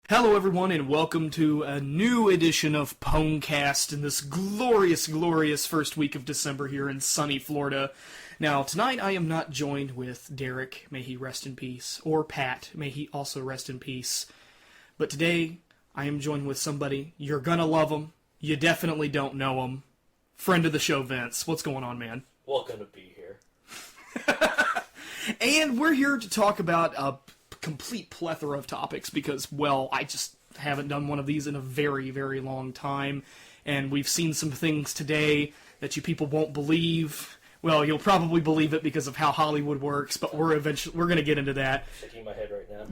Hello everyone and welcome to a new edition of PWNcast in this glorious, glorious first week of December here in sunny Florida. Now, tonight I am not joined with Derek, may he rest in peace, or Pat, may he also rest in peace. But today I am joined with somebody, you're gonna love him, you definitely don't know him. Friend of the show, Vince. What's going on, man? Welcome to be here. And we're here to talk about a complete plethora of topics because, well, I just haven't done one of these in a very, very long time, and we've seen some things today that you people won't believe. Well, you'll probably believe it because of how Hollywood works, but we're going to get into that. Shaking my head right now.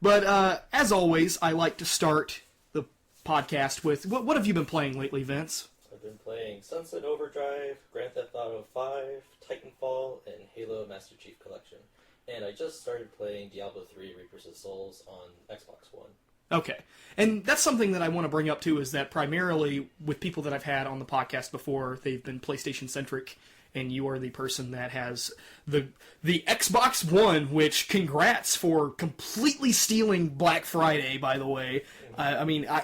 But as always, I like to start the podcast with what have you been playing lately, Vince? I've been playing Sunset Overdrive, Grand Theft Auto 5, Titanfall, and Halo Master Chief Collection. And I just started playing Diablo 3 Reapers of Souls on Xbox One. Okay. And that's something that I want to bring up, too, is that primarily with people that I've had on the podcast before, they've been PlayStation-centric, and you are the person that has the Xbox One, which, congrats for completely stealing Black Friday, by the way.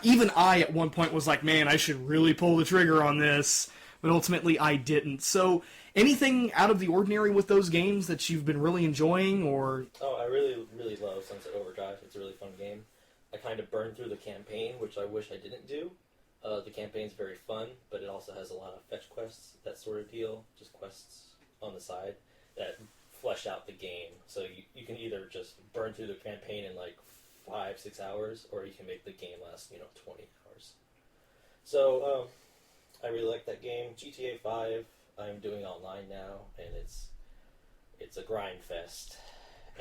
Even I, at one point, was like, man, I should really pull the trigger on this, but ultimately I didn't. So, anything out of the ordinary with those games that you've been really enjoying, or? Oh, I really, really love Sunset Overdrive. It's a really fun game. I kind of burned through the campaign, which I wish I didn't do. The campaign's very fun, but it also has a lot of fetch quests, that sort of deal. Just quests on the side that flesh out the game. So you can either just burn through the campaign in like 5-6 hours, or you can make the game last, 20 hours. So, I really like that game. GTA 5, I'm doing online now, and it's a grind fest,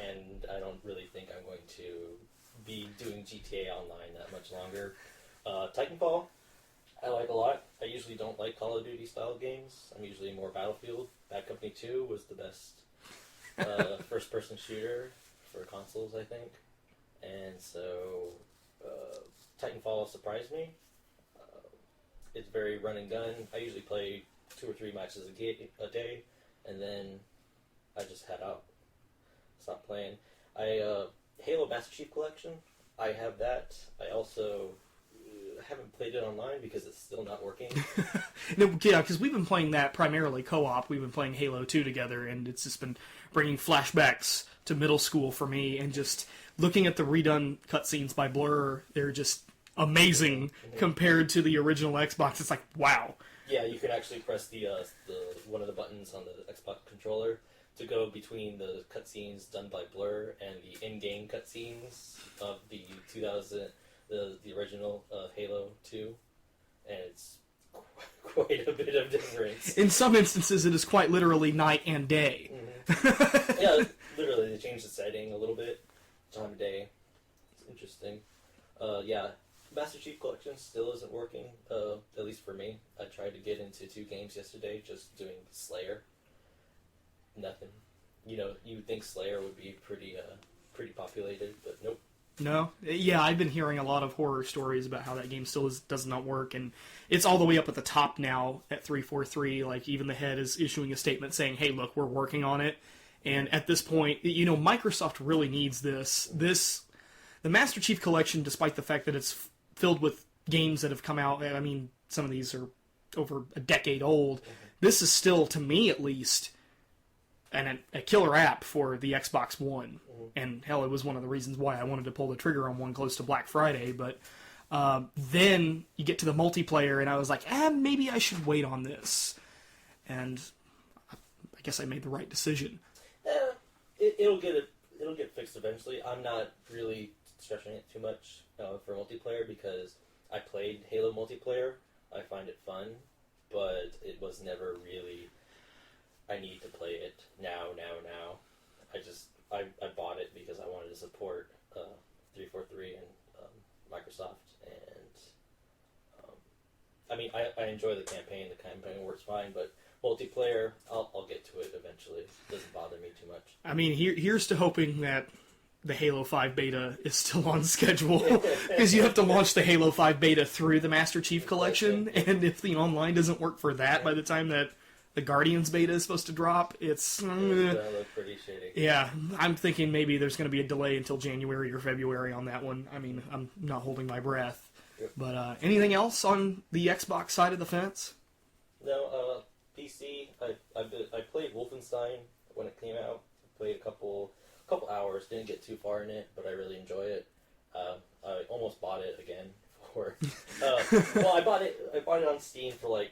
and I don't really think I'm going to be doing GTA Online that much longer. Titanfall, I like a lot. I usually don't like Call of Duty style games. I'm usually more Battlefield. Bad Company 2 was the best first-person shooter for consoles, I think. And so Titanfall surprised me. It's very run and gun. I usually play 2 or 3 matches a day, and then I just head out. Stop playing. Halo Master Chief Collection, I have that. I also haven't played it online because it's still not working. No, yeah, because we've been playing that primarily co-op. We've been playing Halo 2 together, and it's just been bringing flashbacks to middle school for me, and just looking at the redone cutscenes by Blur, they're just amazing compared to the original Xbox. It's like, wow. Yeah, you can actually press the one of the buttons on the Xbox controller to go between the cutscenes done by Blur and the in-game cutscenes of the the original Halo 2, and it's quite a bit of difference. In some instances, it is quite literally night and day. Mm-hmm. Yeah, literally, they changed the setting a little bit, time of day. It's interesting. Yeah. Master Chief Collection still isn't working, at least for me. I tried to get into 2 games yesterday, just doing Slayer. Nothing. You would think Slayer would be pretty populated, but nope. No? Yeah, I've been hearing a lot of horror stories about how that game still does not work, and it's all the way up at the top now at 343. Like, even the head is issuing a statement saying, hey, look, we're working on it. And at this point, Microsoft really needs this. The Master Chief Collection, despite the fact that it's filled with games that have come out, I mean, some of these are over a decade old, this is still, to me at least, a killer app for the Xbox One. And hell, it was one of the reasons why I wanted to pull the trigger on one close to Black Friday. But then you get to the multiplayer, and I was like, maybe I should wait on this. And I guess I made the right decision. It'll get fixed eventually. I'm not really stressing it too much for multiplayer because I played Halo multiplayer. I find it fun, but it was never really, I need to play it now. I bought it because I wanted to support 343 and Microsoft, and I mean, I enjoy the campaign. The campaign works fine, but multiplayer, I'll get to it eventually. It doesn't bother me too much. I mean, here's to hoping that the Halo 5 beta is still on schedule, because you have to launch the Halo 5 beta through the Master Chief Collection, and if the online doesn't work for that by the time that the Guardians beta is supposed to drop, it's gonna look pretty shitty. Yeah, I'm thinking maybe there's going to be a delay until January or February on that one. I mean, I'm not holding my breath. Yep. But anything else on the Xbox side of the fence? No, PC. I played Wolfenstein when it came out. I played a couple hours. Didn't get too far in it, but I really enjoy it. I almost bought it again for. Well, I bought it on Steam for like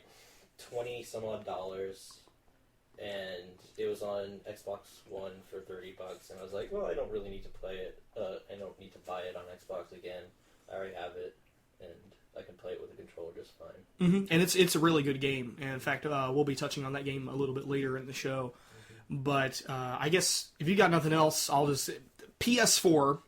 $20 some odd, and it was on Xbox One for $30, and I was like, well, I don't really need to play it. I don't need to buy it on Xbox again. I already have it, and I can play it with a controller just fine. Mm-hmm. And it's a really good game. And in fact, we'll be touching on that game a little bit later in the show. Mm-hmm. But I guess if you got nothing else, I'll just... PS4.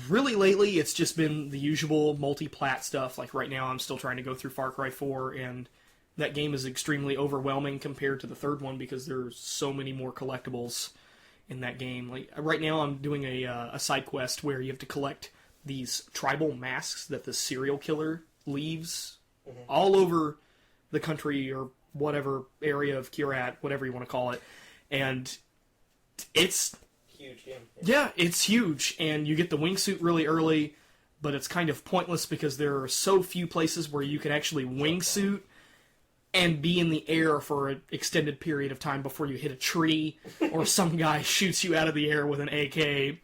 Really lately, it's just been the usual multi-plat stuff. Like right now, I'm still trying to go through Far Cry 4, and that game is extremely overwhelming compared to the third one because there's so many more collectibles in that game. Like right now, I'm doing a side quest where you have to collect these tribal masks that the serial killer leaves all over the country or whatever area of Kyrat, whatever you want to call it, and it's huge game. Yeah, it's huge, and you get the wingsuit really early, but it's kind of pointless because there are so few places where you can actually wingsuit and be in the air for an extended period of time before you hit a tree or some guy shoots you out of the air with an AK.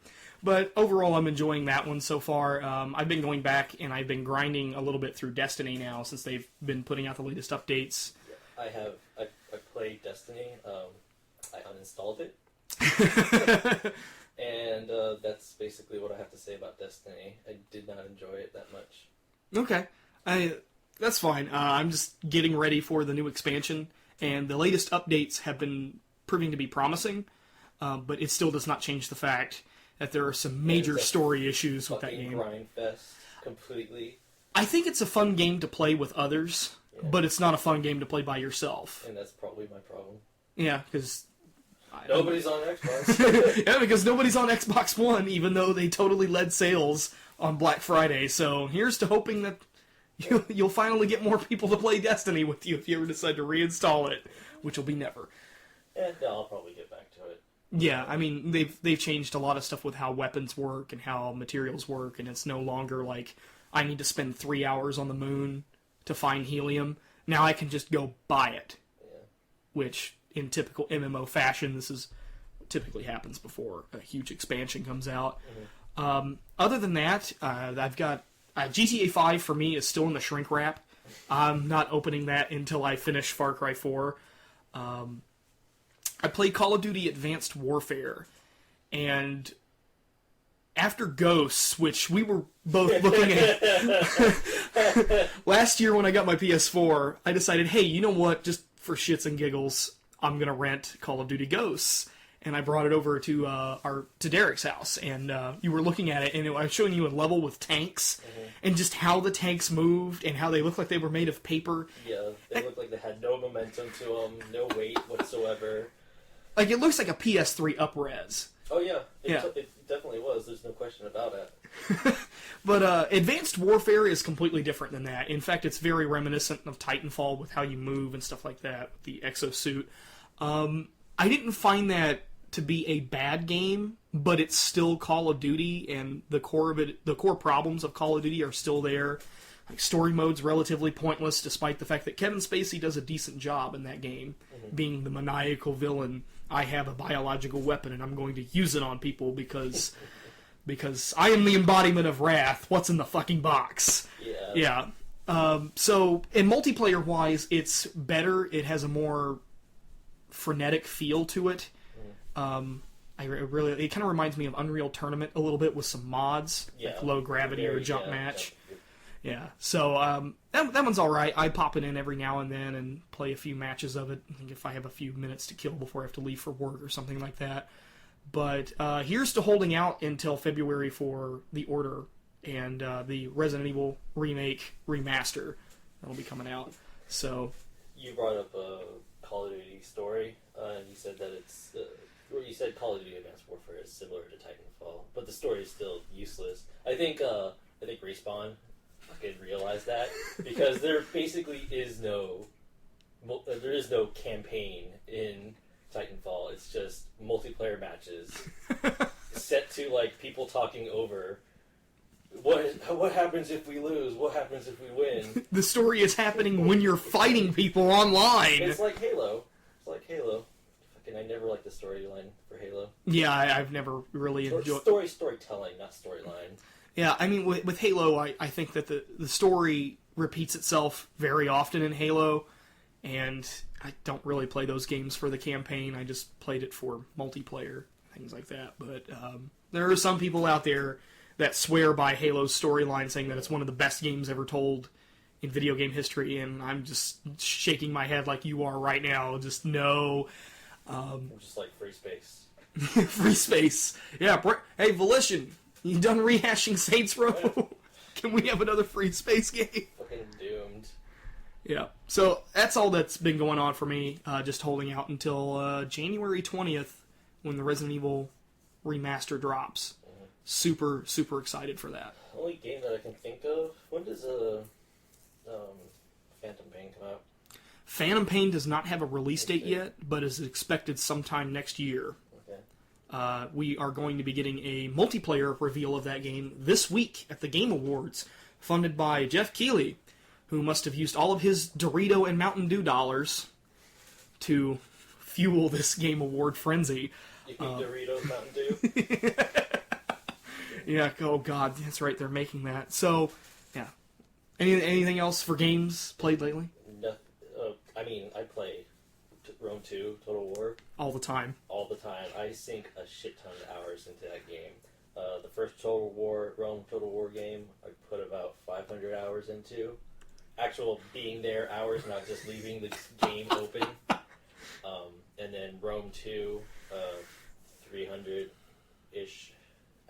But overall, I'm enjoying that one so far. I've been going back and I've been grinding a little bit through Destiny now since they've been putting out the latest updates. I played Destiny. I uninstalled it. And that's basically what I have to say about Destiny. I did not enjoy it that much. Okay. That's fine. I'm just getting ready for the new expansion, and the latest updates have been proving to be promising, but it still does not change the fact that there are some major story issues with that game. Grind fest completely. I think it's a fun game to play with others, but it's not a fun game to play by yourself. And that's probably my problem. Yeah, because... Nobody's on Xbox. Yeah, because nobody's on Xbox One, even though they totally led sales on Black Friday. So here's to hoping that you'll finally get more people to play Destiny with you if you ever decide to reinstall it, which will be never. Yeah, no, I'll probably get back to it. Yeah, I mean, they've changed a lot of stuff with how weapons work and how materials work, and it's no longer like, I need to spend 3 hours on the moon to find helium. Now I can just go buy it. Yeah. Which... in typical MMO fashion, this is what typically happens before a huge expansion comes out. Other than that, I've got GTA 5 for me is still in the shrink wrap. I'm not opening that until I finish Far Cry 4. I played Call of Duty Advanced Warfare, and after Ghosts, which we were both looking at last year when I got my PS4, I decided, hey, you know what, just for shits and giggles, I'm gonna rent Call of Duty Ghosts, and I brought it over to Derek's house, and you were looking at it, and I was showing you a level with tanks, and just how the tanks moved, and how they looked like they were made of paper. Yeah, they looked like they had no momentum to them, no weight whatsoever. Like, it looks like a PS3 up-res. Oh yeah, it definitely was. There's no question about it. But Advanced Warfare is completely different than that. In fact, it's very reminiscent of Titanfall with how you move and stuff like that, with the exosuit. I didn't find that to be a bad game, but it's still Call of Duty, and the core of it, the core problems of Call of Duty are still there. Like, story mode's relatively pointless, despite the fact that Kevin Spacey does a decent job in that game, being the maniacal villain. I have a biological weapon, and I'm going to use it on people because I am the embodiment of wrath. What's in the fucking box? Yeah. So, in multiplayer-wise, it's better. It has a more frenetic feel to it. It kind of reminds me of Unreal Tournament a little bit with some mods, like low gravity or jump match. Yeah, so that one's all right. I pop it in every now and then and play a few matches of it. I think if I have a few minutes to kill before I have to leave for work or something like that. But here's to holding out until February for the Order 66. and the Resident Evil remake remaster that'll be coming out. So You brought up a Call of Duty story, and you said that it's. You said Call of Duty Advanced Warfare is similar to Titanfall, but the story is still useless. I think Respawn fucking realized that because there basically is no campaign in Titanfall. It's just multiplayer matches set to like people talking over. What happens if we lose? What happens if we win? the story is happening when you're fighting people online. It's like Halo. Fucking, I never liked the storyline for Halo. Yeah, I've never really enjoyed Storytelling, not storyline. Yeah, I mean, with Halo, I think that the story repeats itself very often in Halo, and I don't really play those games for the campaign. I just played it for multiplayer, things like that. But there are some people out there that swear by Halo's storyline, saying that it's one of the best games ever told in video game history, and I'm just shaking my head like you are right now. Just no. Just like free space. Free space. Yeah, hey, Volition, you done rehashing Saints Row? Can we have another free space game? Fucking doomed. Yeah. So that's all that's been going on for me. Just holding out until January 20th when the Resident Evil remaster drops. Mm-hmm. Super, super excited for that. Only game that I can think of. When does Phantom Pain come out? Phantom Pain does not have a release date yet, but is expected sometime next year. Okay. We are going to be getting a multiplayer reveal of that game this week at the Game Awards, funded by Jeff Keighley, who must have used all of his Dorito and Mountain Dew dollars to fuel this Game Award frenzy. You think Doritos, Mountain Dew? Yeah, oh god, that's right, they're making that. So, yeah. Anything else for games played lately? No, I play Rome 2, Total War. All the time. All the time. I sink a shit ton of hours into that game. The first Rome Total War game, I put about 500 hours into. Actual being there hours, not just leaving the game open. And then Rome 2, 300-ish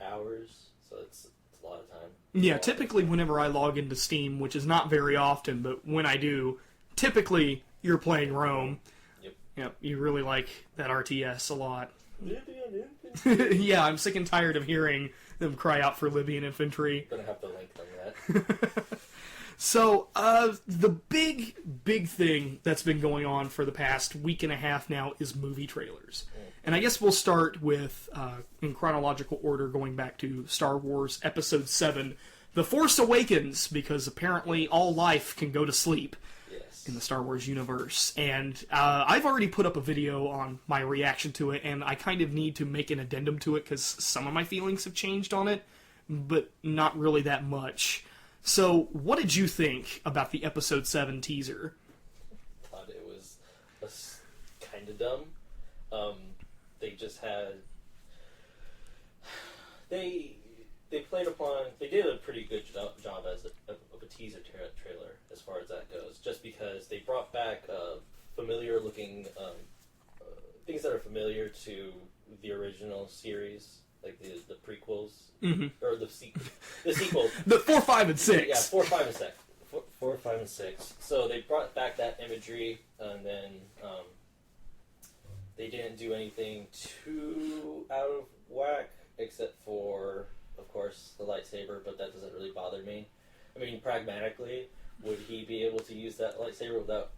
hours. So it's a lot of time. Yeah, typically whenever I log into Steam, which is not very often, but when I do, typically you're playing Rome. Yep, you really like that RTS a lot. Libyan infantry. Yeah, I'm sick and tired of hearing them cry out for Libyan infantry. Gonna have to link them that. So, the big thing that's been going on for the past week and a half now is movie trailers. And I guess we'll start with, in chronological order, going back to Star Wars Episode 7, The Force Awakens, because apparently all life can go to sleep in the Star Wars universe. And I've already put up a video on my reaction to it, and I kind of need to make an addendum to it, because some of my feelings have changed on it, but not really that much. So, what did you think about the Episode 7 teaser? Thought it was kind of dumb. They just had... They played upon... They did a pretty good job of a teaser trailer, as far as that goes. Just because they brought back familiar-looking... things that are familiar to the original series. Like the prequels, or the sequels. The 4, 5, and 6. Yeah, 4, 5, and 6. 4, 5, and 6. So they brought back that imagery, and then they didn't do anything too out of whack, except for, of course, the lightsaber. But that doesn't really bother me. I mean, pragmatically, would he be able to use that lightsaber without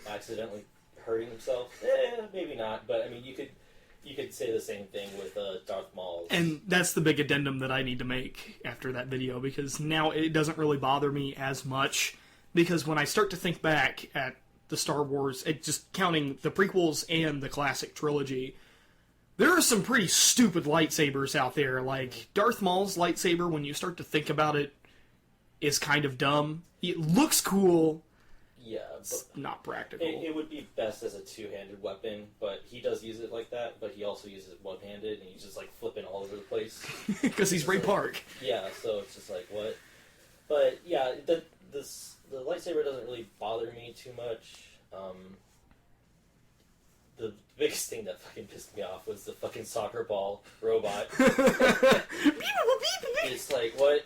accidentally hurting himself? Maybe not. But I mean, you could say the same thing with Darth Maul. And that's the big addendum that I need to make after that video, because now it doesn't really bother me as much, because when I start to think back at the Star Wars, just counting the prequels and the classic trilogy, there are some pretty stupid lightsabers out there. Like, Darth Maul's lightsaber, when you start to think about it, is kind of dumb. It looks cool. Yeah, it's not practical. It would be best as a two-handed weapon, but he does use it like that, but he also uses it one-handed, and he's just, like, flipping all over the place. Because he's Ray Park. Yeah, so it's just like, what? But, yeah, the lightsaber doesn't really bother me too much. The biggest thing that fucking pissed me off was the fucking soccer ball robot. It's like, what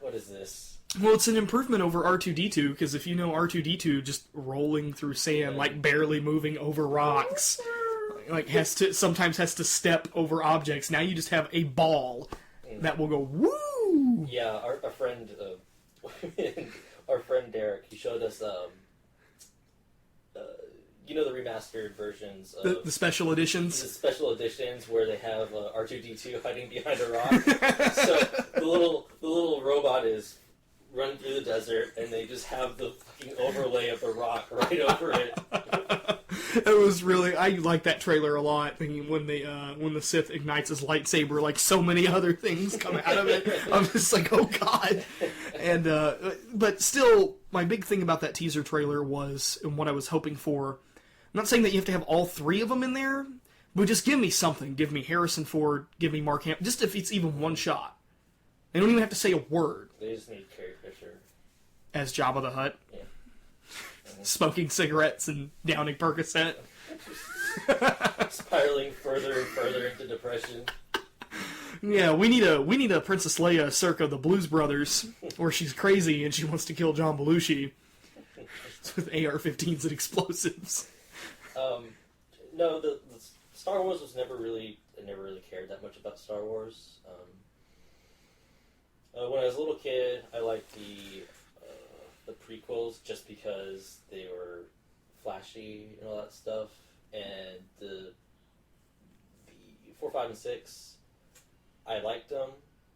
what is this? Well, it's an improvement over R2-D2, because if you know R2-D2 just rolling through sand, like barely moving over rocks, like sometimes has to step over objects. Now you just have a ball that will go woo. Yeah, our friend, our friend Derek, he showed us, you know, the remastered versions of The special editions. the special editions where they have R2-D2 hiding behind a rock. So the little robot is run through the desert, and they just have the fucking overlay of the rock right over it. It was really, I like that trailer a lot. Thinking when the Sith ignites his lightsaber, like so many other things come out of it. I'm just like, oh god. And but still, my big thing about that teaser trailer was, and what I was hoping for. I'm not saying that you have to have all three of them in there, but just give me something. Give me Harrison Ford. Give me Mark Hamill. Just if it's even one shot. They don't even have to say a word. They just need Carrie Fisher As Jabba the Hutt. Yeah. Smoking cigarettes and downing Percocet. Spiraling further and further into depression. Yeah, we need a Princess Leia circa the Blues Brothers, where she's crazy and she wants to kill John Belushi. It's with AR-15s and explosives. No, the Star Wars was never really. I never really cared that much about Star Wars. When I was a little kid, I liked the prequels just because they were flashy and all that stuff, and the 4, 5, and 6, I liked them.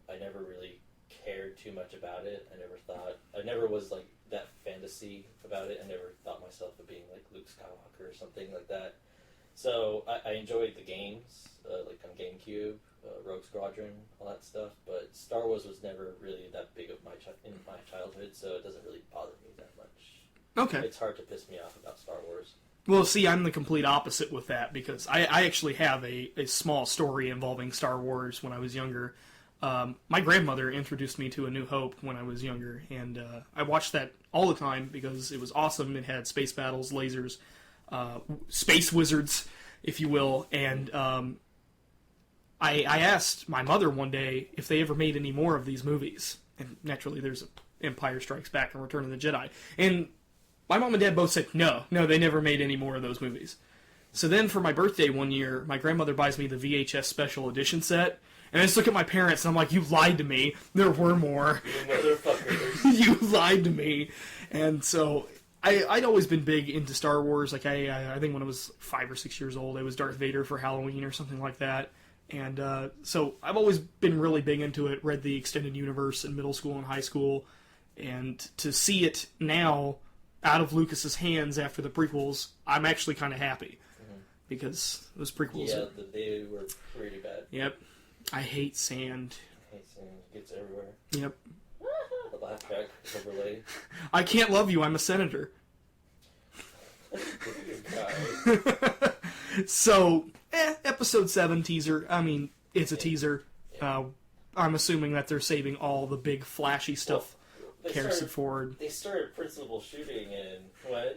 I never really cared too much about it. I never was like that fantasy about it. I never thought myself of being like Luke Skywalker or something like that. So I enjoyed the games, like on GameCube, Rogue Squadron, all that stuff. But Star Wars was never really that big of in my childhood, so it doesn't really bother me that much. Okay. It's hard to piss me off about Star Wars. Well, see, I'm the complete opposite with that, because I actually have a small story involving Star Wars when I was younger. My grandmother introduced me to A New Hope when I was younger, and I watched that all the time because it was awesome. It had space battles, lasers, space wizards, if you will, and I asked my mother one day if they ever made any more of these movies, and naturally there's Empire Strikes Back and Return of the Jedi, and my mom and dad both said no, they never made any more of those movies. So then for my birthday one year, my grandmother buys me the VHS special edition set, and I just look at my parents and I'm like, you lied to me, there were more. You motherfuckers. You lied to me. And so I'd always been big into Star Wars. Like I think when I was 5 or 6 years old, I was Darth Vader for Halloween or something like that. And so I've always been really big into it, read the extended universe in middle school and high school. And to see it now out of Lucas's hands after the prequels, I'm actually kind of happy. Because those prequels... Yeah, they were pretty bad. Yep. I hate sand. I hate sand. It gets everywhere. Yep. The laugh track overlay. I can't love you, I'm a senator. So, episode 7 teaser. I mean, it's a teaser. I'm assuming that they're saving all the big flashy stuff Harrison Ford. They started principal shooting in when?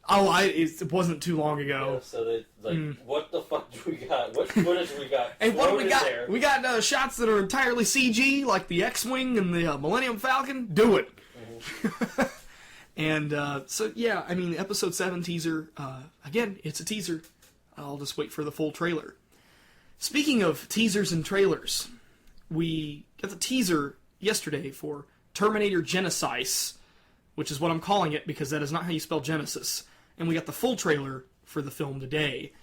Oh, it wasn't too long ago. Yeah, so they what the fuck do we got? What footage we got? And what do we got? There? We got shots that are entirely CG, like the X-Wing and the Millennium Falcon. Do it. Mm-hmm. And so yeah, I mean, episode 7 teaser. Again, it's a teaser. I'll just wait for the full trailer. Speaking of teasers and trailers, we got the teaser yesterday for Terminator Genesis, which is what I'm calling it because that is not how you spell Genesis. And we got the full trailer for the film today.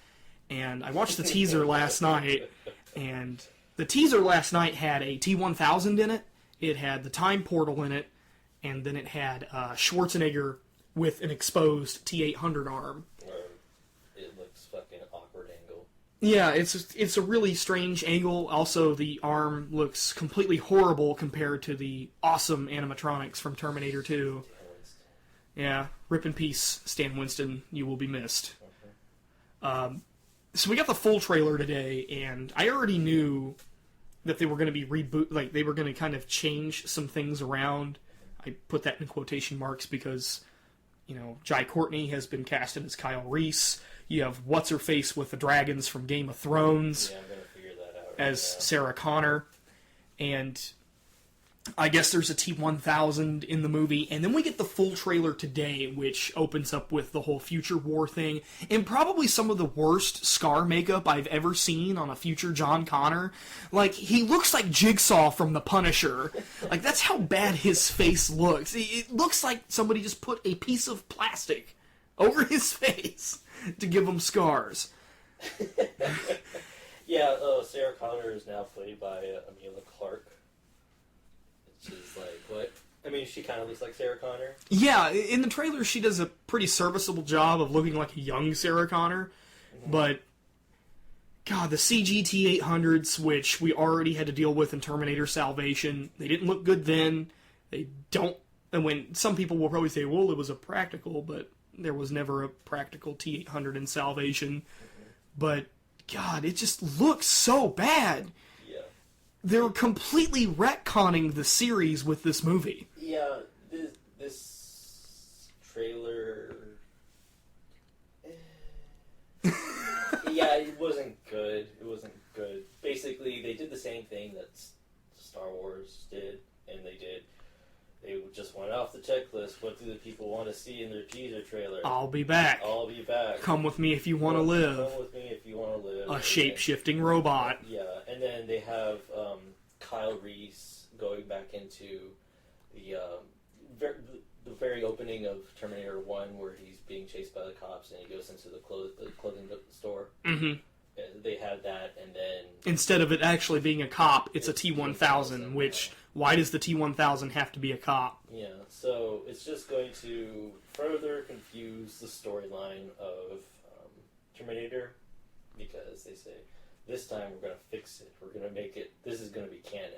And I watched the teaser last night, and the teaser last night had a T-1000 in it, it had the Time Portal in it, and then it had Schwarzenegger with an exposed T-800 arm. It looks fucking awkward angle. Yeah, it's a really strange angle. Also, the arm looks completely horrible compared to the awesome animatronics from Terminator 2. Yeah, rip in peace, Stan Winston. You will be missed. So we got the full trailer today, and I already knew that they were going to be like they were going to kind of change some things around. I put that in quotation marks because, you know, Jai Courtney has been casted as Kyle Reese. You have what's-her-face with the dragons from Game of Thrones I'm gonna figure that out as Sarah Connor. And I guess there's a T-1000 in the movie, and then we get the full trailer today, which opens up with the whole future war thing, and probably some of the worst scar makeup I've ever seen on a future John Connor. Like, he looks like Jigsaw from The Punisher. Like, that's how bad his face looks. It looks like somebody just put a piece of plastic over his face to give him scars. Yeah, Sarah Connor is now played by Amelia Clark. Which is like, what? I mean, she kind of looks like Sarah Connor. Yeah, in the trailer, she does a pretty serviceable job of looking like a young Sarah Connor. Mm-hmm. But, God, the CG T-800s, which we already had to deal with in Terminator Salvation, they didn't look good then. They don't. And when some people will probably say, well, it was a practical, but there was never a practical T-800 in Salvation. Mm-hmm. But, God, it just looks so bad. They're completely retconning the series with this movie. Yeah, this trailer... yeah, it wasn't good. It wasn't good. Basically, they did the same thing that Star Wars did, and they just went off the checklist. What do the people want to see in their teaser trailer? I'll be back. I'll be back. Come with me if you want to live. Come with me if you want to live. A shape-shifting robot. Yeah, and then they have Kyle Reese going back into the very opening of Terminator 1 where he's being chased by the cops and he goes into the clothing store. Mm-hmm. They had that, and then... Instead of it actually being a cop, it's a T-1000, which... Yeah. Why does the T-1000 have to be a cop? Yeah, so it's just going to further confuse the storyline of Terminator, because they say, this time we're going to fix it, we're going to make it, this is going to be canon.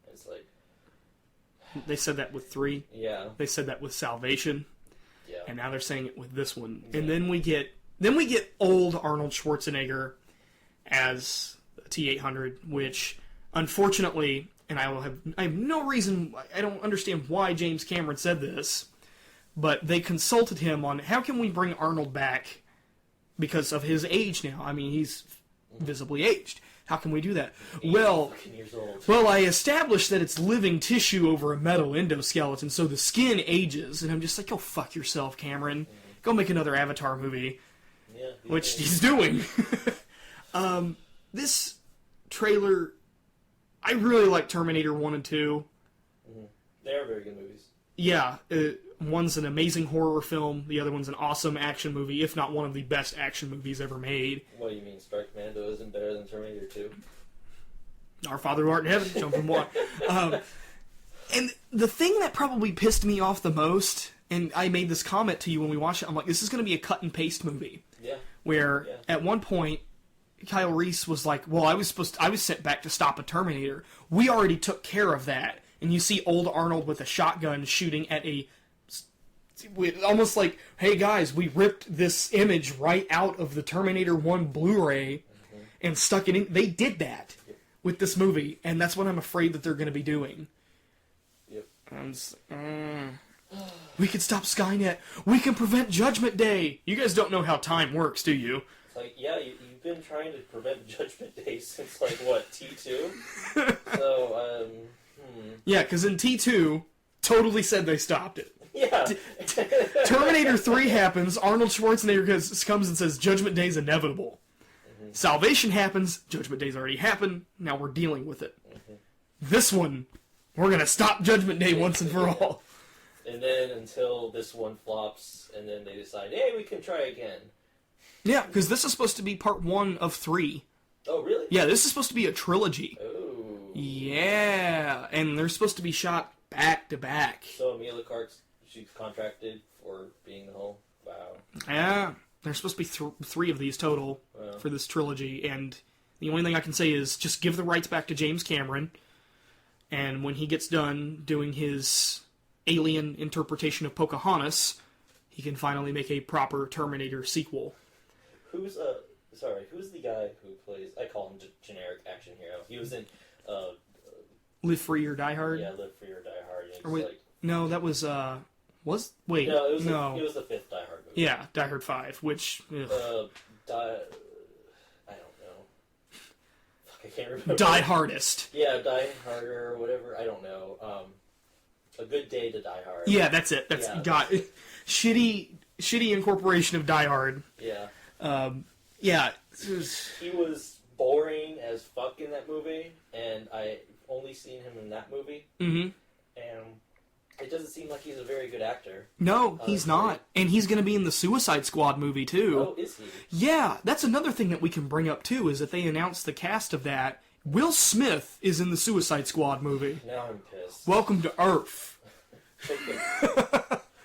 And it's like... They said that with 3. Yeah. They said that with Salvation. Yeah. And now they're saying it with this one. Yeah. And then we get old Arnold Schwarzenegger as T-800, which, unfortunately... And I have no reason, I don't understand why James Cameron said this, but they consulted him on how can we bring Arnold back because of his age now. I mean, he's visibly aged. How can we do that? Well, I established that it's living tissue over a metal endoskeleton, so the skin ages, and I'm just like, go fuck yourself, Cameron. Go make another Avatar movie. Yeah, which he's doing. This trailer... I really like Terminator 1 and 2. Mm-hmm. They are very good movies. Yeah, one's an amazing horror film, the other one's an awesome action movie, if not one of the best action movies ever made. What do you mean, Strike Commando isn't better than Terminator 2? Our Father who art in heaven, jump from water. And the thing that probably pissed me off the most, and I made this comment to you when we watched it, I'm like, this is going to be a cut and paste movie. Yeah. Where, at one point... Kyle Reese was like, well, I was sent back to stop a Terminator. We already took care of that. And you see old Arnold with a shotgun shooting at almost like, hey guys, we ripped this image right out of the Terminator 1 Blu-ray and stuck it in. They did that with this movie, and that's what I'm afraid that they're going to be doing. Yep. We can stop Skynet. We can prevent Judgment Day. You guys don't know how time works, do you? It's like, yeah, you've been trying to prevent Judgment Day since, like, what, T2? So, Yeah, because in T2, totally said they stopped it. Yeah. Terminator 3 happens, Arnold Schwarzenegger comes and says, Judgment Day's inevitable. Mm-hmm. Salvation happens, Judgment Day's already happened, now we're dealing with it. Mm-hmm. This one, we're going to stop Judgment Day once and for all. And then until this one flops, and then they decide, hey, we can try again. Yeah, because this is supposed to be part 1 of 3. Oh, really? Yeah, this is supposed to be a trilogy. Oh. Yeah, and they're supposed to be shot back to back. So Amelia Clark's, she's contracted for being the whole... Wow. Yeah, there's supposed to be 3 of these total for this trilogy, and the only thing I can say is just give the rights back to James Cameron, and when he gets done doing his alien interpretation of Pocahontas, he can finally make a proper Terminator sequel. Who's the guy who plays, I call him generic action hero. He was in, Live Free or Die Hard? Yeah, Live Free or Die Hard. And wait, no, that was, wait. No, it was no. It was the 5th Die Hard movie. Yeah, Die Hard 5, which, I don't know. Fuck, I can't remember. Die Hardest. Yeah, Die Harder or whatever, I don't know. A Good Day to Die Hard. Yeah, that's it. That's shitty incorporation of Die Hard. Yeah. Yeah. He was boring as fuck in that movie, and I only seen him in that movie. Mm-hmm. And it doesn't seem like he's a very good actor. No, he's not. And he's going to be in the Suicide Squad movie, too. Oh, is he? Yeah, that's another thing that we can bring up, too, is that they announced the cast of that. Will Smith is in the Suicide Squad movie. Now I'm pissed. Welcome to Earth.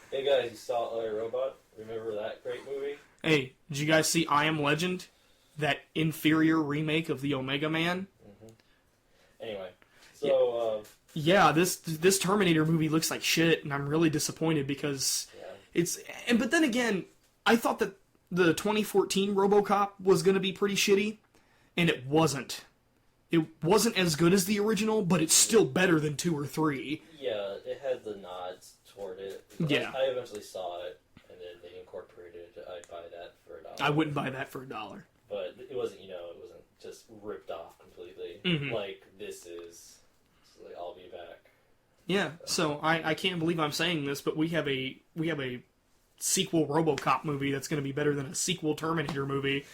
Hey guys, you saw I, Robot? Remember that great movie? Hey, did you guys see I Am Legend? That inferior remake of the Omega Man? Mm-hmm. Anyway, so... Yeah, this Terminator movie looks like shit, and I'm really disappointed because it's... But then again, I thought that the 2014 RoboCop was going to be pretty shitty, and it wasn't. It wasn't as good as the original, but it's still better than 2 or 3. Yeah, it had the nods toward it. Yeah. I eventually saw it, and then they incorporated it. I'd buy that for $1. I wouldn't buy that for $1. But it wasn't, it wasn't just ripped off completely. Mm-hmm. Like, this is, like, I'll be back. Yeah, so I can't believe I'm saying this, but we have a sequel RoboCop movie that's going to be better than a sequel Terminator movie.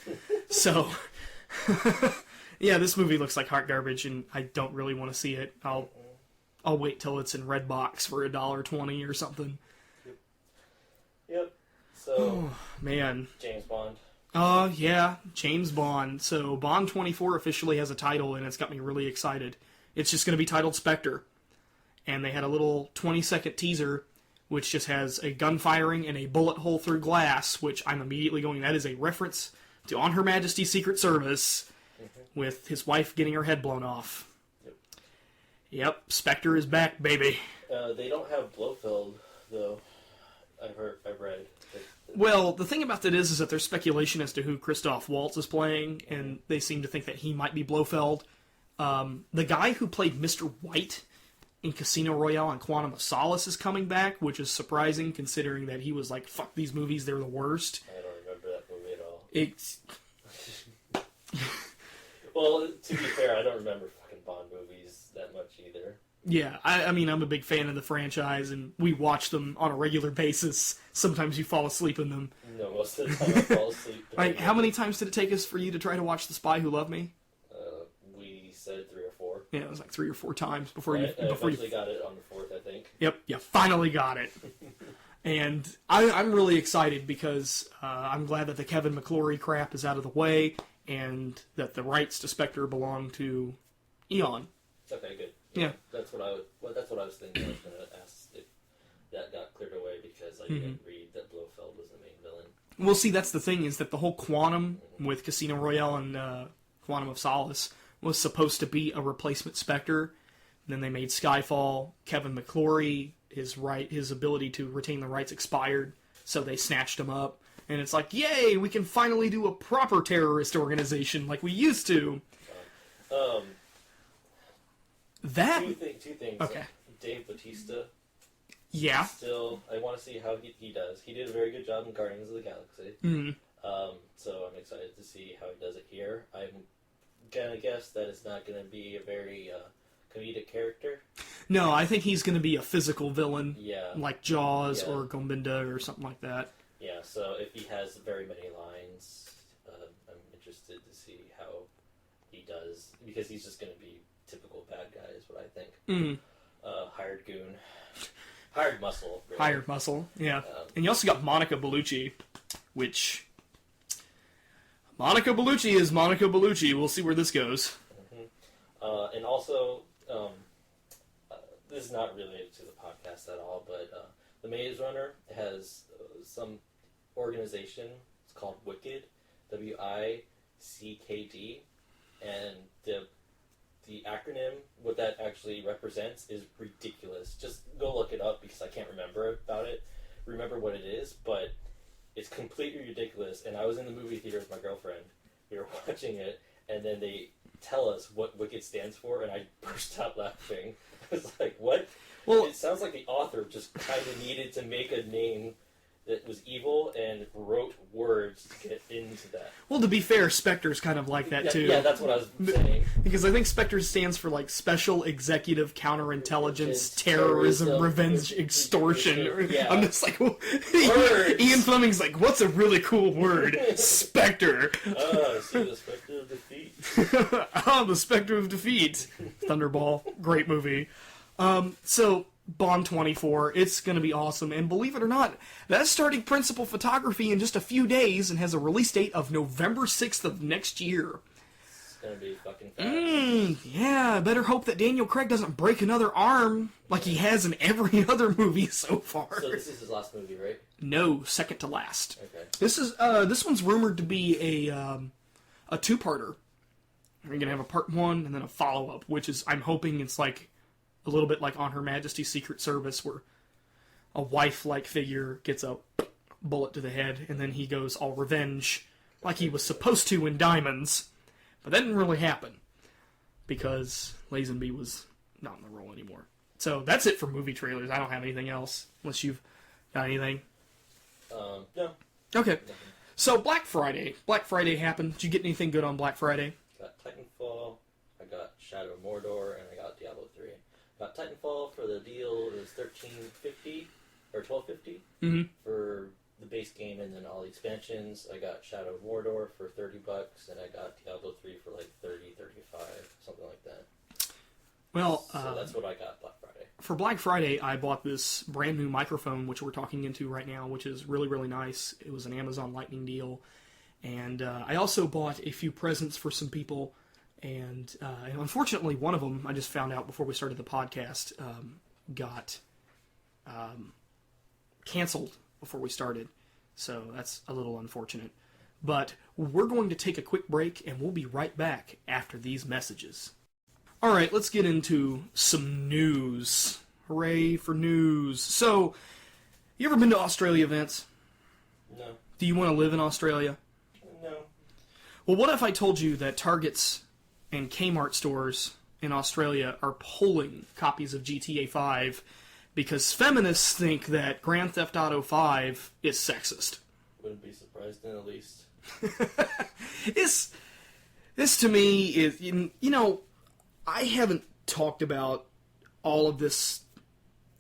So, yeah, this movie looks like hot garbage, and I don't really want to see it. I'll wait till it's in Redbox for $1.20 or something. Yep. So, Oh, man. James Bond. Yeah, James Bond. So Bond 24 officially has a title, and it's got me really excited. It's just going to be titled Spectre. And they had a little 20-second teaser, which just has a gun firing and a bullet hole through glass, which I'm immediately going, that is a reference to On Her Majesty's Secret Service, with his wife getting her head blown off. Yep, Spectre is back, baby. They don't have Blofeld, though. I've read. Well, the thing about that is that there's speculation as to who Christoph Waltz is playing, and they seem to think that he might be Blofeld. The guy who played Mr. White in Casino Royale and Quantum of Solace is coming back, which is surprising considering that he was like, fuck these movies, they're the worst. I don't remember that movie at all. It's... Well, to be fair, I don't remember fucking Bond movies that much either. Yeah, I mean, I'm a big fan of the franchise, and we watch them on a regular basis. Sometimes you fall asleep in them. No, most of the time I fall asleep. Like, how many times did it take us for you to try to watch The Spy Who Loved Me? We said 3 or 4. Yeah, it was like 3 or 4 times before I you... eventually got it on the 4th, I think. Yep, you finally got it. And I'm really excited because I'm glad that the Kevin McClory crap is out of the way, and that the rights to Spectre belong to Eon. Okay, good. Yeah. That's what I was thinking. I was going to ask if that got cleared away because I didn't read that Blofeld was the main villain. Well, see, that's the thing, is that the whole Quantum with Casino Royale and Quantum of Solace was supposed to be a replacement Spectre. Then they made Skyfall. Kevin McClory, his ability to retain the rights expired, so they snatched him up. And it's like, yay, we can finally do a proper terrorist organization like we used to. Two things. Okay. Dave Bautista. Yeah. Still, I want to see how he does. He did a very good job in Guardians of the Galaxy. Mm-hmm. So I'm excited to see how he does it here. I'm gonna guess that it's not gonna be a very comedic character. No, I think he's going to be a physical villain. Yeah. Like Jaws or Gombinda or something like that. Yeah, so if he has very many lines, I'm interested to see how he does. Because he's just going to be typical bad guy is what I think. Mm. Hired goon. Hired muscle. Really. Hired muscle, yeah. And you also got Monica Bellucci, which... Monica Bellucci is Monica Bellucci. We'll see where this goes. Mm-hmm. And also, this is not related to the podcast at all, but the Maze Runner has some organization. It's called Wicked, WICKD, and the acronym, what that actually represents, is ridiculous. Just go look it up because I can't remember what it is, but it's completely ridiculous. And I was in the movie theater with my girlfriend. We were watching it, and then they tell us what Wicked stands for, and I burst out laughing. I was like, what? Well, it sounds like the author just kind of needed to make a name that was evil and wrote words to get into that. Well, to be fair, Spectre's kind of like that, too. Yeah, that's what I was saying. Because I think Spectre stands for, like, Special Executive Counterintelligence, Terrorism, Revenge, Extortion. Yeah. I'm just like, well, Words. Ian Fleming's like, what's a really cool word? Spectre. I see the Spectre of Defeat. The Spectre of Defeat. Thunderball. Great movie. So, Bond 24, it's going to be awesome. And believe it or not, that's starting principal photography in just a few days and has a release date of November 6th of next year. It's going to be fucking fast. Yeah, I better hope that Daniel Craig doesn't break another arm like he has in every other movie so far. So this is his last movie, right? No, second to last. Okay. This one's rumored to be a two-parter. You're going to have a part one and then a follow-up, which is, I'm hoping it's like a little bit like On Her Majesty's Secret Service, where a wife-like figure gets a bullet to the head, and then he goes all revenge, like he was supposed to in Diamonds. But that didn't really happen, because Lazenby was not in the role anymore. So that's it for movie trailers. I don't have anything else, unless you've got anything. No. Okay. So Black Friday. Black Friday happened. Did you get anything good on Black Friday? Got Titanfall, I got Shadow of Mordor, and I got Diablo 3. Got Titanfall for the deal. It was $13.50 or $12.50 for the base game, and then all the expansions. I got Shadow of Mordor for $30, and I got Diablo 3 for like 30, 35, something like that. Well, so that's what I got Black Friday. For Black Friday, I bought this brand new microphone, which we're talking into right now, which is really, really nice. It was an Amazon Lightning deal. And I also bought a few presents for some people. And unfortunately, one of them, I just found out before we started the podcast, got canceled before we started. So that's a little unfortunate. But we're going to take a quick break, and we'll be right back after these messages. All right, let's get into some news. Hooray for news. So, you ever been to Australia, Vince? No. Do you want to live in Australia? No. Well, what if I told you that Targets and Kmart stores in Australia are pulling copies of GTA 5 because feminists think that Grand Theft Auto 5 is sexist? Wouldn't be surprised in the least. This to me is, you know, I haven't talked about all of this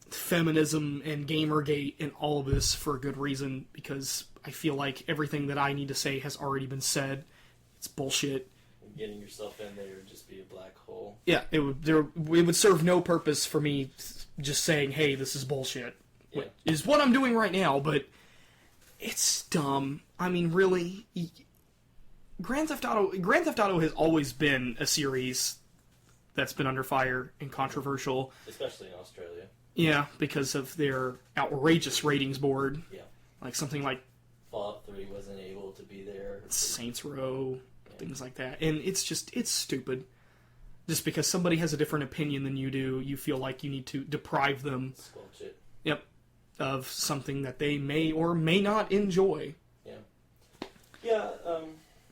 feminism and Gamergate and all of this for a good reason, because I feel like everything that I need to say has already been said. It's bullshit. Getting yourself in there would just be a black hole. Yeah, it would serve no purpose for me just saying, hey, this is bullshit. Yeah. Is what I'm doing right now, but it's dumb. I mean, really, Grand Theft Auto has always been a series that's been under fire and controversial. Especially in Australia. Yeah, because of their outrageous ratings board. Yeah. Like something like Fallout 3 wasn't able to be there. Saints Row, things like that. And it's stupid. Just because somebody has a different opinion than you do, you feel like you need to deprive them Squelch it. Yep. Of something that they may or may not enjoy. Yeah. Yeah,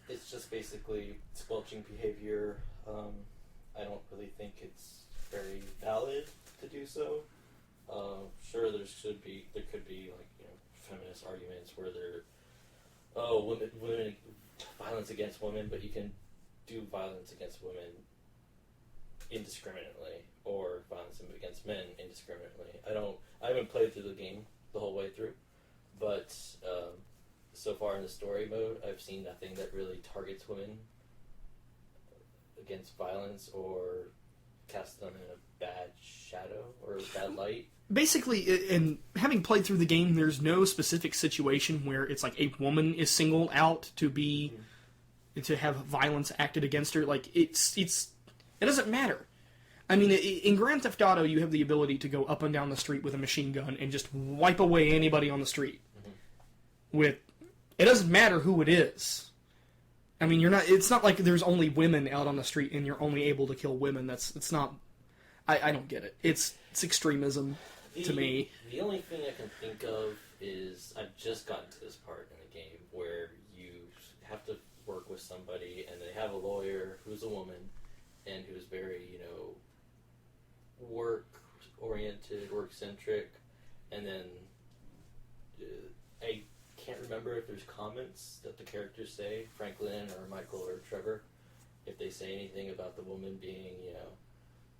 it's just basically squelching behavior. I don't really think it's very valid to do so. Sure, there could be like, you know, feminist arguments where women violence against women, but you can do violence against women indiscriminately, or violence against men indiscriminately. I haven't played through the game the whole way through, but so far in the story mode, I've seen nothing that really targets women against violence or casts them in a bad shadow or a bad light. Basically, in having played through the game, there's no specific situation where it's like a woman is singled out to be to have violence acted against her. Like it doesn't matter. I mean, in Grand Theft Auto, you have the ability to go up and down the street with a machine gun and just wipe away anybody on the street. It doesn't matter who it is. I mean, it's not like there's only women out on the street and you're only able to kill women. It's not. I don't get it. It's extremism to me. The only thing I can think of is I've just gotten to this part in the game where you have to work with somebody and they have a lawyer who's a woman and who's very, you know, work-oriented, work-centric, and then I can't remember if there's comments that the characters say, Franklin or Michael or Trevor, if they say anything about the woman being,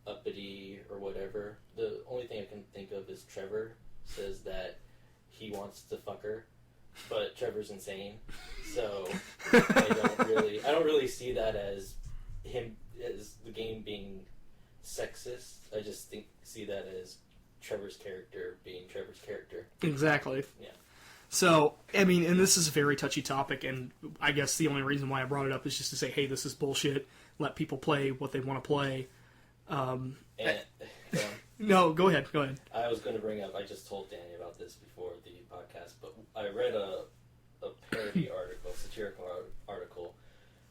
uppity or whatever. The only thing I can think of is Trevor says that he wants to fuck her, but Trevor's insane. So I don't really see that as the game being sexist. I just see that as Trevor's character being Trevor's character. Exactly. Yeah. So, I mean, and this is a very touchy topic, and I guess the only reason why I brought it up is just to say, hey, this is bullshit. Let people play what they want to play. No, go ahead. I was going to bring up, I just told Danny about this before the podcast, but I read a parody article, satirical article,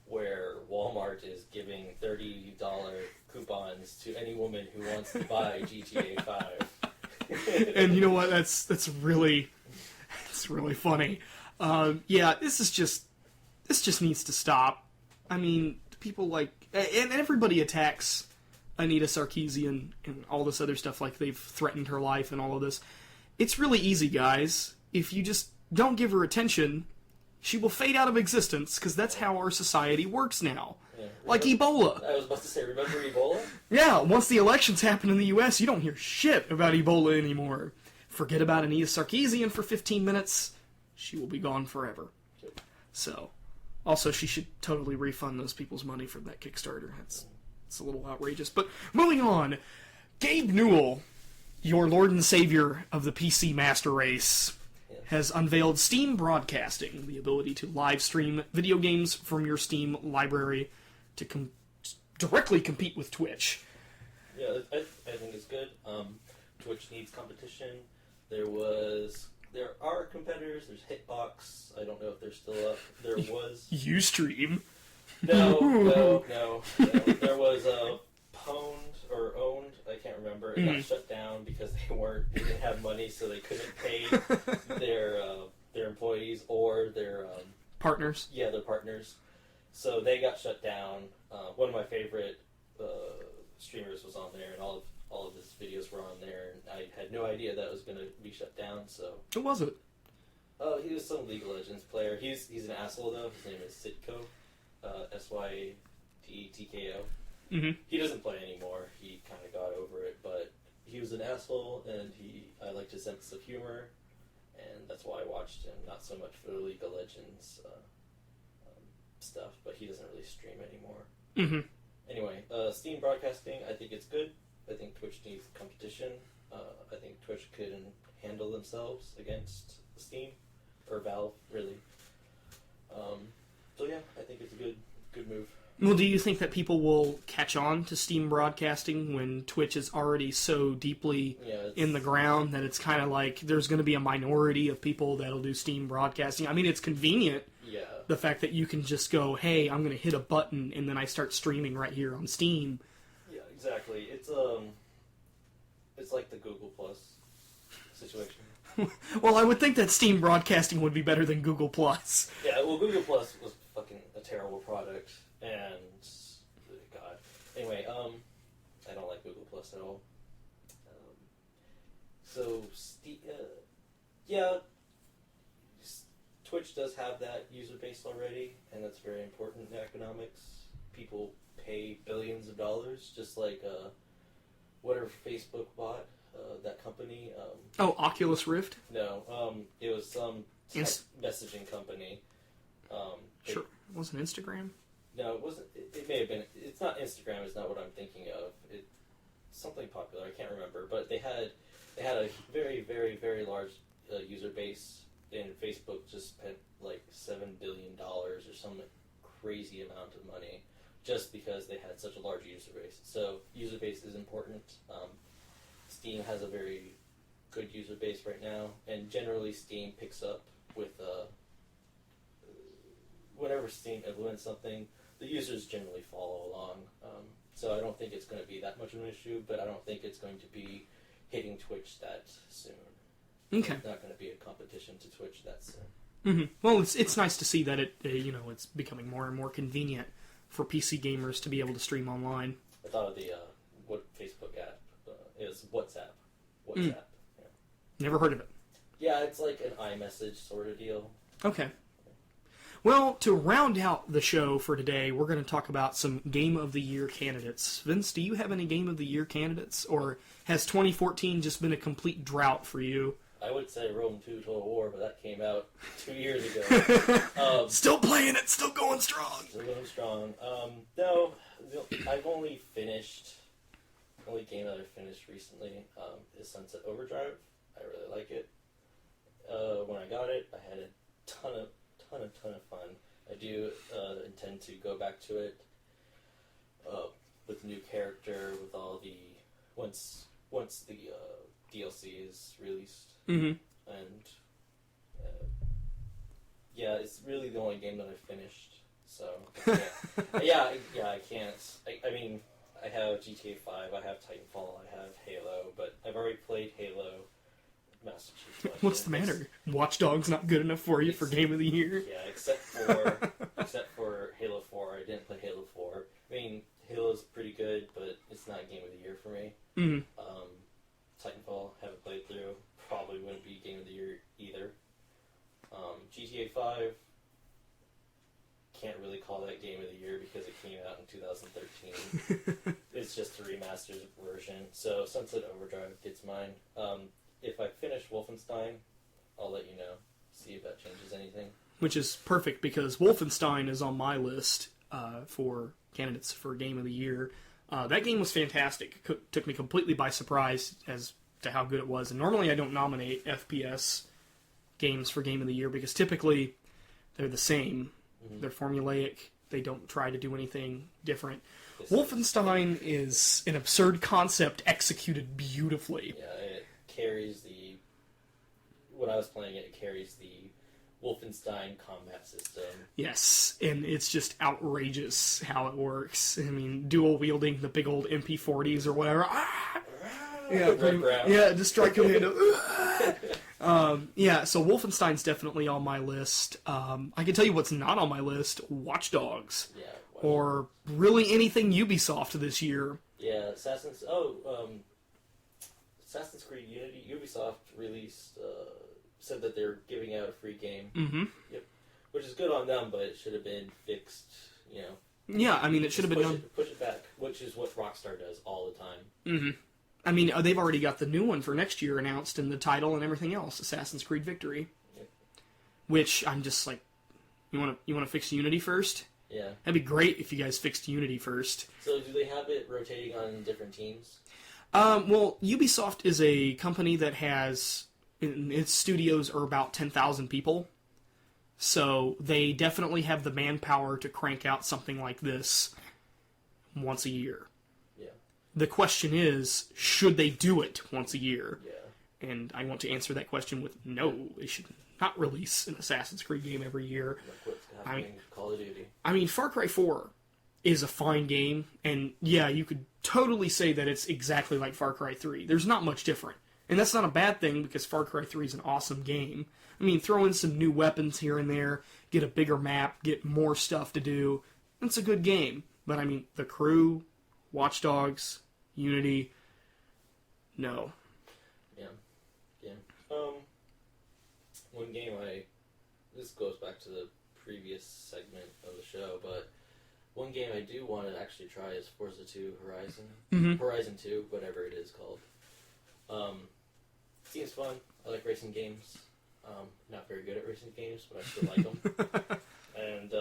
where Walmart is giving $30 coupons to any woman who wants to buy GTA 5. And you know what? That's really funny. Yeah, this just needs to stop. I mean, people like, and everybody attacks Anita Sarkeesian and all this other stuff, like they've threatened her life and all of this. It's really easy, guys. If you just don't give her attention, she will fade out of existence, because that's how our society works now. Yeah, like Ebola. I was about to say, remember Ebola? Yeah, once the elections happen in the U.S., you don't hear shit about Ebola anymore. Forget about Anita Sarkeesian for 15 minutes, she will be gone forever. So, also, she should totally refund those people's money for that Kickstarter. It's a little outrageous. But moving on, Gabe Newell, your Lord and Savior of the PC Master Race, has unveiled Steam Broadcasting, the ability to live stream video games from your Steam library to directly compete with Twitch. Yeah, I think it's good. Twitch needs competition. There are competitors. There's Hitbox. I don't know if they're still up. There was Ustream. No. There was Pwned or Owned. I can't remember. It got shut down because they didn't have money, so they couldn't pay their employees or their partners. Yeah, their partners. So they got shut down. One of my favorite streamers was on there, and all of his videos were on there, and I had no idea that it was going to be shut down. So who was it? Oh, he was some League of Legends player. He's an asshole though. His name is Sitko, Syedtko. Mm-hmm. He doesn't play anymore. He kind of got over it, but he was an asshole, and I liked his sense of humor, and that's why I watched him. Not so much for the League of Legends stuff, but he doesn't really stream anymore. Mm-hmm. Anyway, Steam Broadcasting, I think it's good. I think Twitch needs competition. I think Twitch can handle themselves against Steam, or Valve, really. So yeah, I think it's a good move. Well, do you think that people will catch on to Steam Broadcasting when Twitch is already so deeply in the ground that it's kind of like there's going to be a minority of people that'll do Steam Broadcasting? I mean, it's convenient. Yeah. The fact that you can just go, hey, I'm going to hit a button and then I start streaming right here on Steam. Yeah, exactly. It's like the Google Plus situation. Well, I would think that Steam Broadcasting would be better than Google Plus. Yeah, well, Google Plus was fucking a terrible product, and God. Anyway, I don't like Google Plus at all. Twitch does have that user base already, and that's very important in economics. People pay billions of dollars, just like whatever Facebook bought. That company. Oculus Rift? No, it was some messaging company. Sure. It wasn't Instagram? No, it wasn't. It may have been. It's not Instagram. It's not what I'm thinking of. It's something popular. I can't remember. But they had a very, very, very large user base, and Facebook just spent like $7 billion or some crazy amount of money just because they had such a large user base. So user base is important. Steam has a very good user base right now, and generally Steam picks up with whenever Steam implements something, the users generally follow along. So I don't think it's going to be that much of an issue, but I don't think it's going to be hitting Twitch that soon. Okay. It's not going to be a competition to Twitch that soon. Mm-hmm. Well, it's nice to see that it's becoming more and more convenient for PC gamers to be able to stream online. I thought of the what Facebook app is WhatsApp. WhatsApp. Yeah. Never heard of it. Yeah, it's like an iMessage sort of deal. Okay. Well, to round out the show for today, we're going to talk about some Game of the Year candidates. Vince, do you have any Game of the Year candidates, or has 2014 just been a complete drought for you? I would say Rome 2 Total War, but that came out 2 years ago. Still playing it, still going strong. Still going strong. No, I've only finished... The only game that I finished recently is Sunset Overdrive. I really like it. When I got it, I had a ton of fun. I do intend to go back to it with a new character, with all the once the DLC is released, Mm-hmm. and yeah, it's really the only game that I finished. So yeah, I can't. I mean, I have GTA 5, I have Titanfall, I have Halo, but I've already played Halo Master Chief Collection. What's the matter? Watch Dogs not good enough for you for Game of the Year? Yeah, except for Halo 4. I didn't play Halo 4. I mean, Halo's pretty good, but it's not Game of the Year for me. Mm-hmm. Titanfall, haven't played through. Probably wouldn't be Game of the Year either. GTA 5, can't really call that Game of the Year because it came out in 2013. It's just a remastered version. So Sunset Overdrive gets mine. If I finish Wolfenstein, I'll let you know. See if that changes anything. Which is perfect because Wolfenstein is on my list for candidates for Game of the Year. That game was fantastic. Took me completely by surprise as to how good it was. And normally I don't nominate FPS games for Game of the Year because typically they're the same. Mm-hmm. They're formulaic. They don't try to do anything different. Wolfenstein is an absurd concept executed beautifully. Yeah, it carries the... When I was playing it, it carries the Wolfenstein combat system. Yes, and it's just outrageous how it works. I mean, dual wielding the big old MP40s or whatever. Yeah, just strike commando. Yeah, so Wolfenstein's definitely on my list. I can tell you what's not on my list: Watch Dogs, or really anything Ubisoft this year. Yeah, Assassin's Creed Unity. Ubisoft released said that they're giving out a free game. Mm-hmm. Yep, which is good on them, but it should have been fixed. You know. Yeah, I mean, it should have been done. Push it back, which is what Rockstar does all the time. Mm-hmm. I mean, they've already got the new one for next year announced in the title and everything else, Assassin's Creed Victory. Yep. Which I'm just like, you want to fix Unity first? Yeah. That'd be great if you guys fixed Unity first. So do they have it rotating on different teams? Well, Ubisoft is a company that has, its studios are about 10,000 people. So they definitely have the manpower to crank out something like this once a year. The question is, should they do it once a year? Yeah. And I want to answer that question with no. They should not release an Assassin's Creed game every year. Like what's happening Call of Duty. I mean, Far Cry 4 is a fine game, and yeah, you could totally say that it's exactly like Far Cry 3. There's not much different. And that's not a bad thing, because Far Cry 3 is an awesome game. I mean, throw in some new weapons here and there, get a bigger map, get more stuff to do. It's a good game. But I mean, the crew... Watch Dogs, Unity, no. Yeah. One game this goes back to the previous segment of the show, but one game I do want to actually try is Forza 2 Horizon. Mm-hmm. Horizon 2, whatever it is called. Seems fun. I like racing games. Not very good at racing games, but I still like them. And,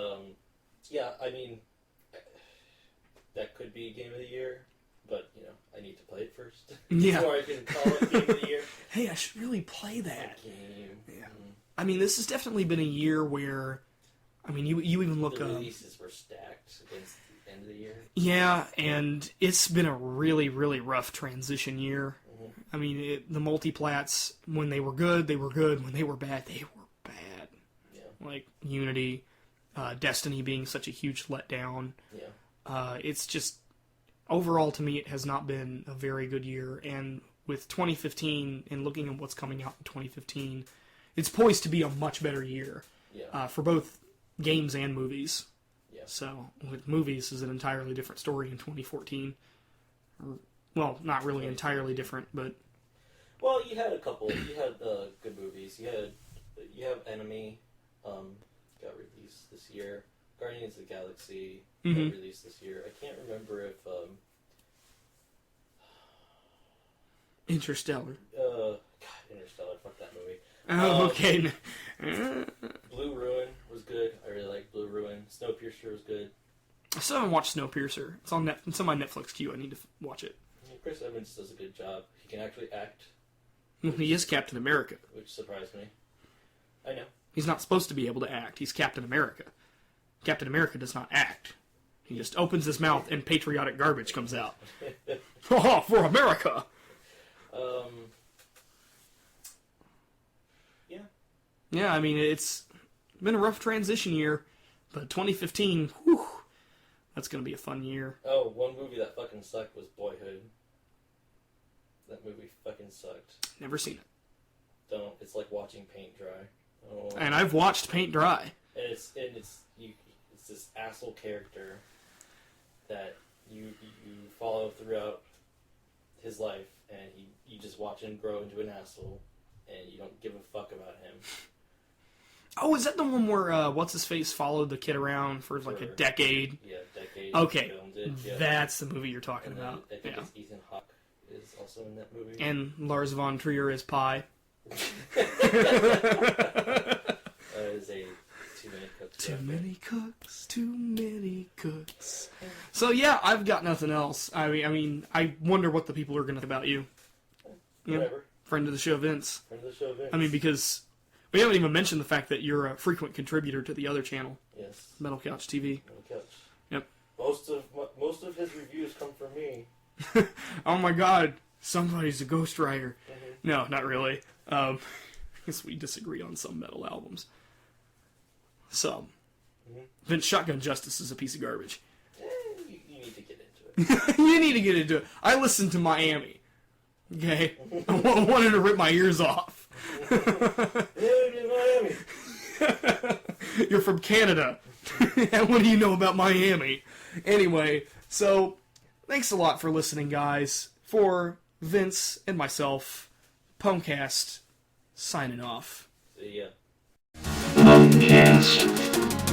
yeah, I mean... That could be Game of the Year, but, you know, I need to play it first. Yeah. Before I can call it Game of the Year. Hey, I should really play that. Game. Yeah. I mean, this has definitely been a year where, I mean, you even look... The releases were stacked against the end of the year. Yeah, and it's been a really, really rough transition year. Mm-hmm. I mean, the multiplats, when they were good, they were good. When they were bad, they were bad. Yeah. Like Unity, Destiny being such a huge letdown. Yeah. It's just, overall to me, it has not been a very good year. And with 2015, and looking at what's coming out in 2015, it's poised to be a much better year. Yeah. For both games and movies. Yeah. So, with movies is an entirely different story in 2014. Well, not really entirely different, but... Well, you had a couple. You had good movies. You have Enemy, got released this year. Guardians of the Galaxy got released this year. I can't remember if Interstellar. God, Interstellar. Fuck that movie. Oh, okay. Blue Ruin was good. I really like Blue Ruin. Snowpiercer was good. I still haven't watched Snowpiercer. It's on it's on my Netflix queue. I need to watch it. Chris Evans does a good job. He can actually act. Well, he is Captain America. Which surprised me. I know. He's not supposed to be able to act. He's Captain America. Captain America does not act. He just opens his mouth and patriotic garbage comes out. Oh, for America! Yeah. Yeah, I mean, it's been a rough transition year, but 2015, whew, that's going to be a fun year. Oh, one movie that fucking sucked was Boyhood. That movie fucking sucked. Never seen it. Don't. It's like watching paint dry. Oh. And I've watched paint dry. And it's this asshole character that you follow throughout his life, and you just watch him grow into an asshole, and you don't give a fuck about him. Oh, is that the one where what's his face followed the kid around for like a decade? Yeah, decade. Okay, Filmed it, yeah. That's the movie you're talking about. I think it's Ethan Hawke is also in that movie. And Lars von Trier is Pie. Is a Too Many Cooks. Too many cooks, too many cooks. So yeah, I've got nothing else. I mean, I wonder what the people are going to think about you. Whatever. Friend of the show, Vince. Friend of the show, Vince. I mean, because we haven't even mentioned the fact that you're a frequent contributor to the other channel. Yes. Metal Couch TV. Metal Couch. Yep. Most of his reviews come from me. Oh my god, somebody's a ghostwriter. Mm-hmm. No, not really. I guess we disagree on some metal albums. So, Vince Shotgun Justice is a piece of garbage. You need to get into it. You need to get into it. I listened to Miami. Okay? I wanted to rip my ears off. Miami. You're from Canada. And what do you know about Miami? Anyway, so, thanks a lot for listening, guys. For Vince and myself, PWNcast, signing off. See ya. PWNcast.